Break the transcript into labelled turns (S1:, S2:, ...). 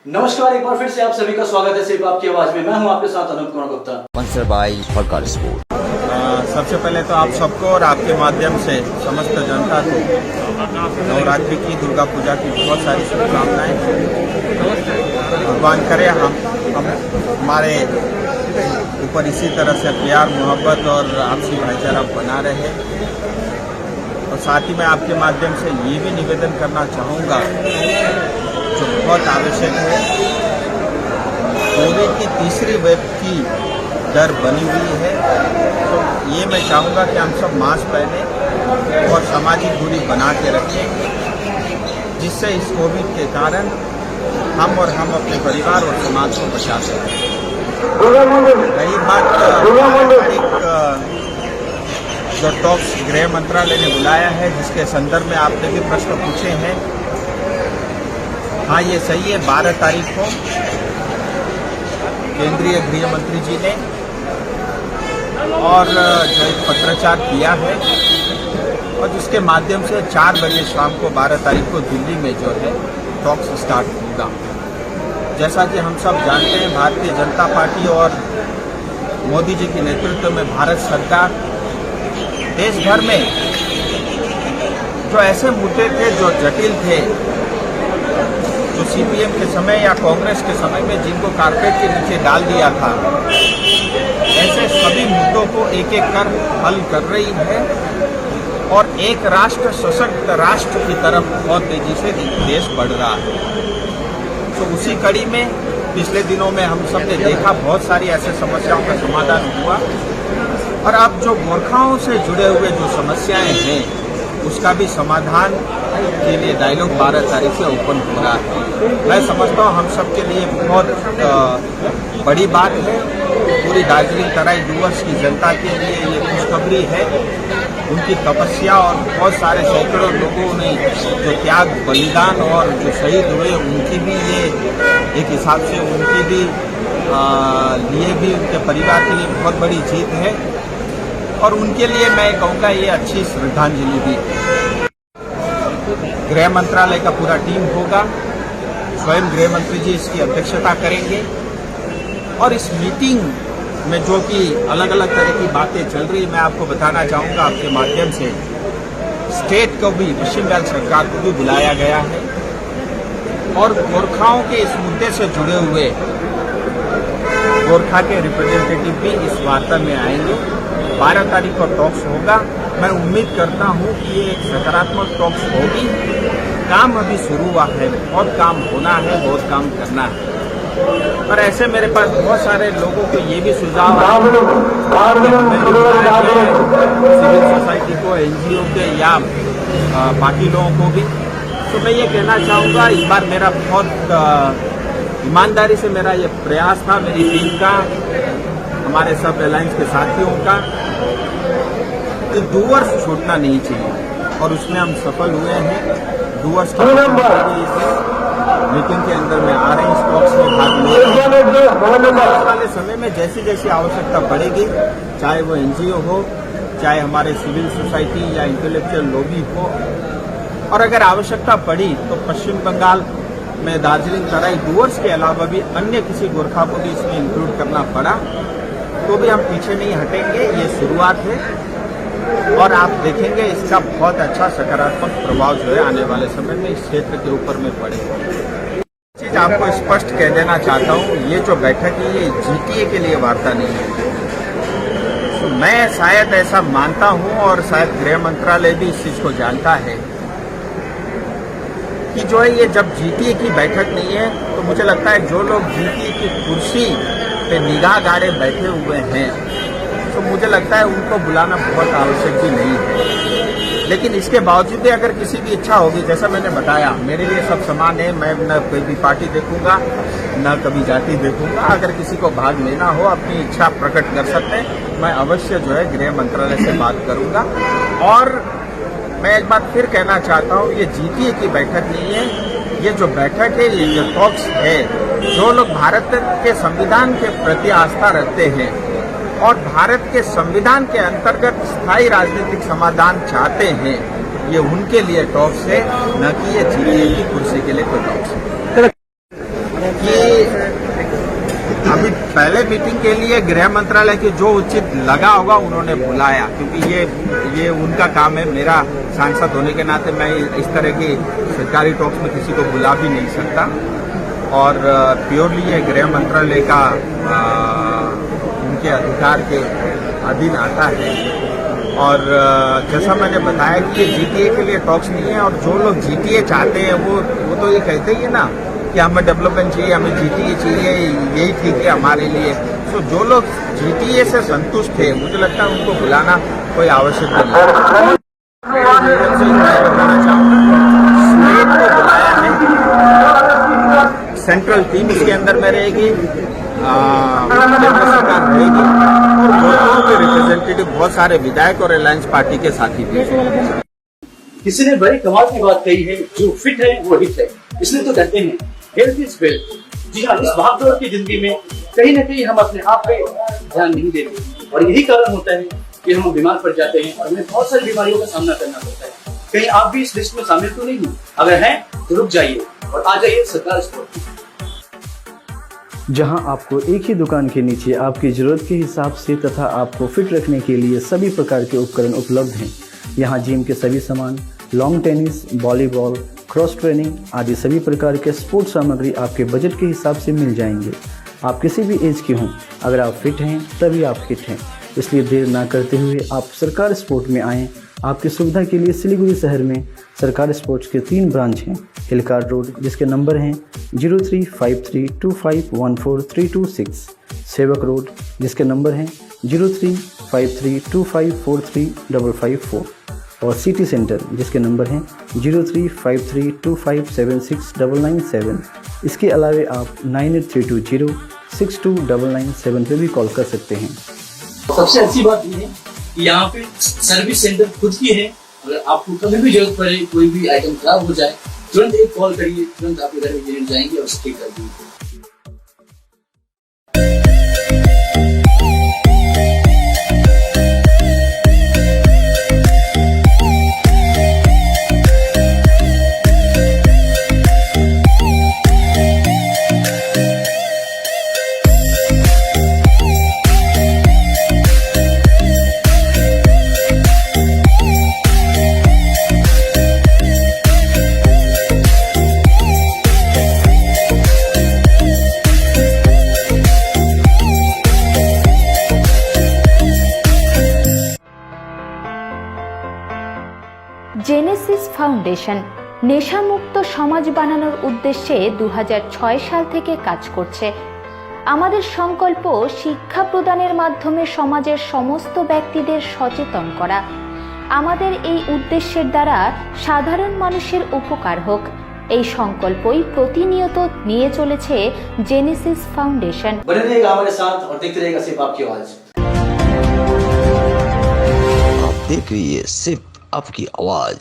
S1: नमस्कार, एक बार फिर से आप सभी का स्वागत है सिर्फ आपकी आवाज में। मैं हूं आपके साथ अनंत कुमार गुप्ता।
S2: स्पॉन्सर्ड बाय फलकार स्पोर्ट।
S3: सबसे पहले तो आप सबको और आपके माध्यम से समस्त जनता को नवरात्रि की, दुर्गा पूजा की बहुत सारी शुभकामनाएं। भगवान करे हमारे ऊपर इसी तरह से प्यार, मोहब्बत और आपसी भाईचारा बना रहे। और साथ ही मैं आपके माध्यम से ये भी निवेदन करना चाहूँगा जो बहुत आवश्यक है, कोविड की तीसरी वेव की डर बनी हुई है, तो ये मैं चाहूँगा कि हम सब मास्क पहने और सामाजिक दूरी बना के रखें, जिससे इस कोविड के कारण हम अपने परिवार और समाज को बचा सकें। रही बात जो टॉक्स गृह मंत्रालय ने बुलाया है, जिसके संदर्भ में आपने भी प्रश्न पूछे हैं, हाँ ये सही है। 12 तारीख को केंद्रीय गृह मंत्री जी ने और जो एक पत्राचार किया है और जिसके माध्यम से 4 बजे शाम को 12 तारीख को दिल्ली में जो है टॉक्स स्टार्ट होगा। जैसा कि हम सब जानते हैं, भारतीय जनता पार्टी और मोदी जी के नेतृत्व में भारत सरकार देश भर में जो ऐसे मुद्दे थे जो जटिल थे, जो सीपीएम के समय या कांग्रेस के समय में जिनको कारपेट के नीचे डाल दिया था, ऐसे सभी मुद्दों को एक एक कर हल कर रही है और एक राष्ट्र सशक्त राष्ट्र की तरफ बहुत तेजी से देश बढ़ रहा है। तो उसी कड़ी में पिछले दिनों में हम सब ने देखा बहुत सारी ऐसे समस्याओं का समाधान हुआ और अब जो गोरखाओं से जुड़े हुए जो समस्याएं हैं उसका भी समाधान के लिए डायलॉग 12 तारीख से ओपन हो रहा है। मैं समझता हूँ हम सब के लिए बहुत बड़ी बात है। पूरी दार्जिलिंग तराई डूवर्स की जनता के लिए ये खुशखबरी है। उनकी तपस्या और बहुत सारे सैकड़ों लोगों ने जो त्याग, बलिदान और जो शहीद हुए, उनकी भी ये एक हिसाब से उनकी भी लिए भी उनके परिवार के लिए बहुत बड़ी जीत है और उनके लिए मैं कहूँगा ये अच्छी श्रद्धांजलि भी। गृह मंत्रालय का पूरा टीम होगा, स्वयं गृह मंत्री जी इसकी अध्यक्षता करेंगे और इस मीटिंग में जो कि अलग अलग तरह की बातें चल रही, मैं आपको बताना चाहूँगा आपके माध्यम से, स्टेट को भी, पश्चिम बंगाल सरकार को भी बुलाया गया है और गोरखाओं के इस मुद्दे से जुड़े हुए गोरखा के रिप्रेजेंटेटिव भी इस वार्ता में आएंगे। 12 तारीख को टॉक्स होगा। मैं उम्मीद करता हूं कि ये एक सकारात्मक टॉक्स होगी। काम अभी शुरू हुआ है, बहुत काम होना है, बहुत काम करना है। पर ऐसे मेरे पास बहुत सारे लोगों को ये भी सुझाव आए, सिविल सोसाइटी को, एनजीओ के या बाकी लोगों को भी, तो मैं ये कहना चाहूँगा, इस बार मेरा बहुत ईमानदारी से मेरा ये प्रयास था, मेरी टीम का, हमारे सब एलायंस के साथियों का, कि डूवर्स छूटना नहीं चाहिए और उसमें हम सफल हुए हैं। डूवर्स की मीटिंग के अंदर में आ रहे हैं, इस टॉक्स में भाग ले रहे हैं। आने वाले समय में जैसी जैसी आवश्यकता पड़ेगी, चाहे वो एनजीओ हो, चाहे हमारे सिविल सोसाइटी या इंटेलेक्चुअल लॉबी हो, और अगर आवश्यकता पड़ी तो पश्चिम बंगाल में दार्जिलिंग तराई डूवर्स के अलावा भी अन्य किसी गोरखा को भी इसमें इंक्लूड करना पड़ा तो भी हम पीछे नहीं हटेंगे। ये शुरुआत है और आप देखेंगे इसका बहुत अच्छा सकारात्मक प्रभाव जो है आने वाले समय में इस क्षेत्र के ऊपर में पड़ेगा। चीज आपको स्पष्ट कह देना चाहता हूँ, ये जो बैठक है ये जीटीए के लिए वार्ता नहीं है। तो मैं शायद ऐसा मानता हूँ और शायद गृह मंत्रालय भी इस चीज को जानता है कि जो है ये जब जीटीए की बैठक नहीं है, तो मुझे लगता है जो लोग जीटीए की कुर्सी पे निगाह गाड़े बैठे हुए हैं, तो मुझे लगता है उनको बुलाना बहुत आवश्यक भी नहीं है। लेकिन इसके बावजूद भी अगर किसी की इच्छा होगी, जैसा मैंने बताया, मेरे लिए सब समान है, मैं न कोई भी पार्टी देखूंगा, न कभी जाति देखूंगा। अगर किसी को भाग लेना हो, अपनी इच्छा प्रकट कर सकते हैं, मैं अवश्य जो है गृह मंत्रालय से बात करूंगा। और मैं एक बात फिर कहना चाहता हूँ, ये जीटीए की बैठक नहीं है, ये जो बैठक है, ये जो टॉक्स है, जो लोग भारत के संविधान के प्रति आस्था रखते हैं और भारत के संविधान के अंतर्गत स्थायी राजनीतिक समाधान चाहते हैं, ये उनके लिए टॉक्स है, न कि ये जीटीए की कुर्सी के लिए कोई टॉक्स है। पहले मीटिंग के लिए गृह मंत्रालय के जो उचित लगा होगा उन्होंने बुलाया, क्योंकि ये उनका काम है। मेरा सांसद होने के नाते मैं इस तरह की सरकारी टॉक्स में किसी को बुला भी नहीं सकता, और प्योरली ये गृह मंत्रालय का उनके अधिकार के अधीन आता है। और जैसा मैंने बताया कि ये जीटीए के लिए टॉक्स नहीं है, और जो लोग जीटीए चाहते हैं वो तो ये कहते ही है ना कि हमें डेवलपमेंट चाहिए, हमें जीटीए चाहिए, यही ठीक है हमारे लिए। तो जो लोग जीटीए से संतुष्ट है, मुझे लगता है उनको बुलाना कोई आवश्यक नहीं है। स्टेट को बुलाया है, सेंट्रल टीम इसके अंदर में रहेगी, केंद्र सरकार रहेगी, और दोनों के रिप्रेजेंटेटिव बहुत सारे विधायक और अलायंस पार्टी के साथी भी हैं।
S1: किसी ने बड़ी कमाल की बात कही है, जो फिट है वो हिट है। इसलिए तो कहते हैं हेल्थ इज वेल्थ। जी हाँ, इस भागदौड़ की जिंदगी में कहीं न कहीं हम अपने आप पे ध्यान नहीं देते, और यही कारण होता है कि हम बीमार पड़ जाते हैं और हमें बहुत सारी बीमारियों का सामना करना पड़ता है। कहीं आप भी इस लिस्ट में शामिल तो नहीं हो? अगर हैं तो रुक जाइए और आ जाइए सरकार स्पोर्ट,
S4: जहां आपको एक ही दुकान के नीचे आपकी जरूरत के हिसाब से तथा आपको फिट रखने के लिए सभी प्रकार के उपकरण उपलब्ध हैं। यहां जिम के सभी सामान, long tennis, volleyball, cross training आदि सभी प्रकार के स्पोर्ट्स सामग्री आपके बजट के हिसाब से मिल जाएंगे। आप किसी भी एज के हों, अगर आप फिट हैं तभी आप फिट हैं। इसलिए देर ना करते हुए आप सरकार स्पोर्ट में आएँ। आपकी सुविधा के लिए सिलीगुड़ी शहर में सरकार स्पोर्ट्स के 3 ब्रांच हैं। हिलकार्ड रोड, जिसके नंबर हैं 035325143226, सेवक रोड, जिसके नंबर हैं 035325435554, और सिटी सेंटर, जिसके नंबर हैं 035325769997। इसके अलावे आप 9832062997 पर भी कॉल कर सकते हैं।
S1: सबसे अच्छी बात ये है कि यहाँ पे सर्विस सेंटर खुद की है। अगर आपको कभी भी जरूरत पड़े, कोई भी आइटम खराब हो जाए, तुरंत एक कॉल करिए, तुरंत आपके घर में यूनिट जाएंगे और ठीक कर देंगे।
S5: জেনেসিস ফাউন্ডেশন নেশামুক্ত সমাজ বানানোর উদ্দেশ্যে 2006 সাল থেকে কাজ করছে। আমাদের সংকল্প শিক্ষা প্রদানের মাধ্যমে সমাজের সমস্ত ব্যক্তিদের সচেতন করা। আমাদের এই উদ্দেশ্যের দ্বারা সাধারণ মানুষের উপকার হোক, এই সংকল্পই প্রতিনিয়ত নিয়ে চলেছে জেনেসিস ফাউন্ডেশন।
S1: बने रहिएगा हमारे साथ और देखते रहिएगा सिर्फ आपकी आवाज।
S2: आप देख रही है सिर्फ आपकी आवाज।